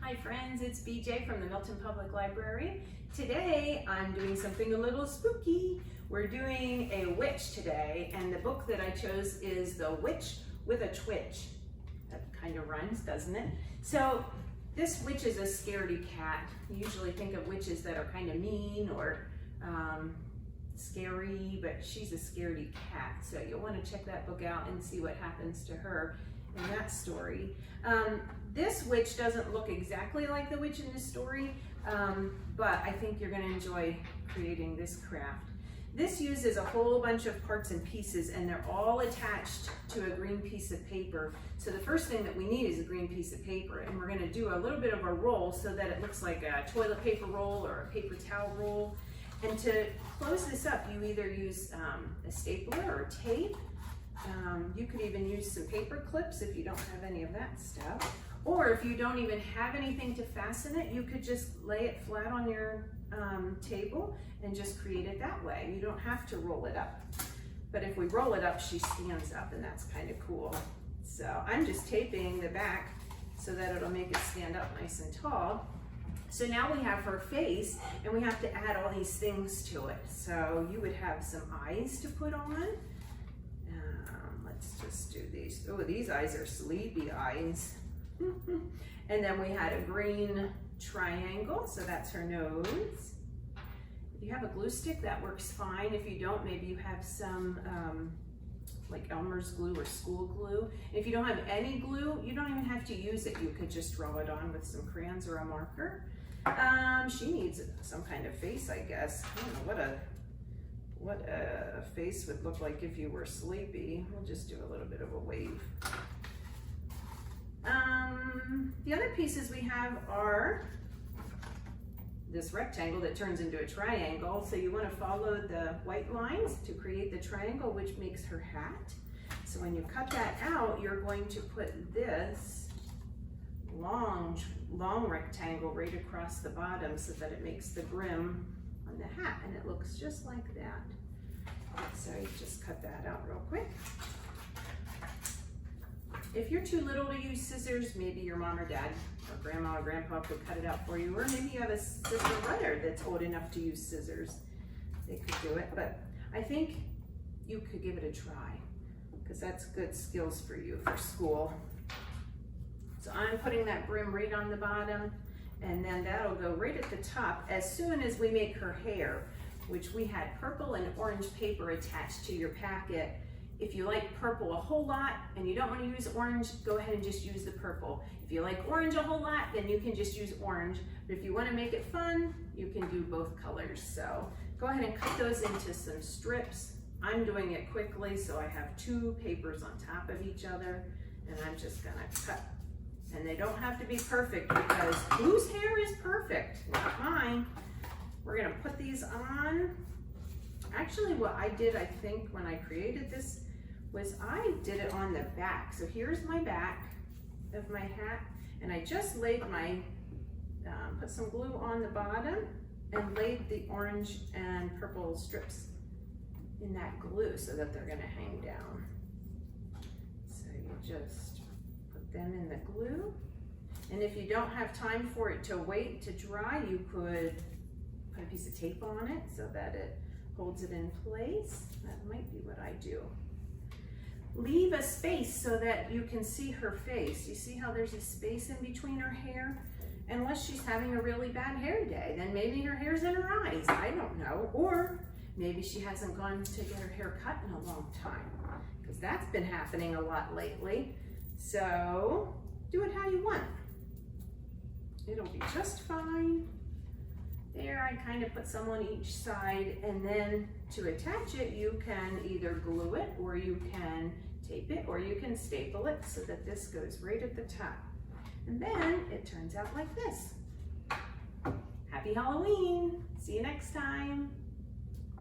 Hi friends, it's BJ from the Milton Public Library. Today I'm doing something a little spooky. We're doing a witch today, and the book that I chose is The Witch with a Twitch. That kind of rhymes, doesn't it? So this witch is a scaredy cat. You usually think of witches that are kind of mean or scary, but she's a scaredy cat. So you'll want to check that book out and see what happens to her in that story. This witch doesn't look exactly like the witch in this story, but I think you're going to enjoy creating this craft. This uses a whole bunch of parts and pieces, and they're all attached to a green piece of paper. So the first thing that we need is a green piece of paper, and we're going to do a little bit of a roll so that it looks like a toilet paper roll or a paper towel roll. And to close this up, you either use a stapler or tape. You could even use some paper clips if you don't have any of that stuff. Or if you don't even have anything to fasten it, you could just lay it flat on your table and just create it that way. You don't have to roll it up. But if we roll it up, she stands up, and that's kind of cool. So I'm just taping the back so that it'll make it stand up nice and tall. So now we have her face, and we have to add all these things to it. So you would have some eyes to put on. Let's just do these. Oh, these eyes are sleepy eyes. And then we had a green triangle, so that's her nose. If you have a glue stick, that works fine. If you don't, maybe you have some like Elmer's glue or school glue. And if you don't have any glue, you don't even have to use it. You could just draw it on with some crayons or a marker. She needs some kind of face, I guess. I don't know what a face would look like if you were sleepy. We'll just do a little bit of a wave. The other pieces we have are this rectangle that turns into a triangle. So you want to follow the white lines to create the triangle, which makes her hat. So when you cut that out, you're going to put this long rectangle right across the bottom so that it makes the brim on the hat, and it looks just like that. So you just cut that out real quick. If you're too little to use scissors, maybe your mom or dad or grandma or grandpa could cut it out for you, or maybe you have a sister or brother that's old enough to use scissors. They could do it, but I think you could give it a try because that's good skills for you for school. So I'm putting that brim right on the bottom, and then that'll go right at the top as soon as we make her hair, which we had purple and orange paper attached to your packet. If you like purple a whole lot and you don't want to use orange, go ahead and just use the purple. If you like orange a whole lot, then you can just use orange. But if you want to make it fun, you can do both colors. So go ahead and cut those into some strips. I'm doing it quickly, so I have two papers on top of each other, and I'm just gonna cut. And they don't have to be perfect because whose hair is perfect? Not mine. We're gonna put these on. Actually, what I did, I think, when I created this, was I did it on the back. So here's my back of my hat, and I just laid my, put some glue on the bottom and laid the orange and purple strips in that glue so that they're gonna hang down. So you just put them in the glue. And if you don't have time for it to wait to dry, you could put a piece of tape on it so that it holds it in place. That might be what I do. Leave a space so that you can see her face. You see how there's a space in between her hair? Unless she's having a really bad hair day, then maybe her hair's in her eyes, I don't know. Or maybe she hasn't gone to get her hair cut in a long time, because that's been happening a lot lately. So do it how you want. It'll be just fine. There, I kind of put some on each side, and then to attach it, you can either glue it, or you can tape it, or you can staple it so that this goes right at the top. And then it turns out like this. Happy Halloween! See you next time.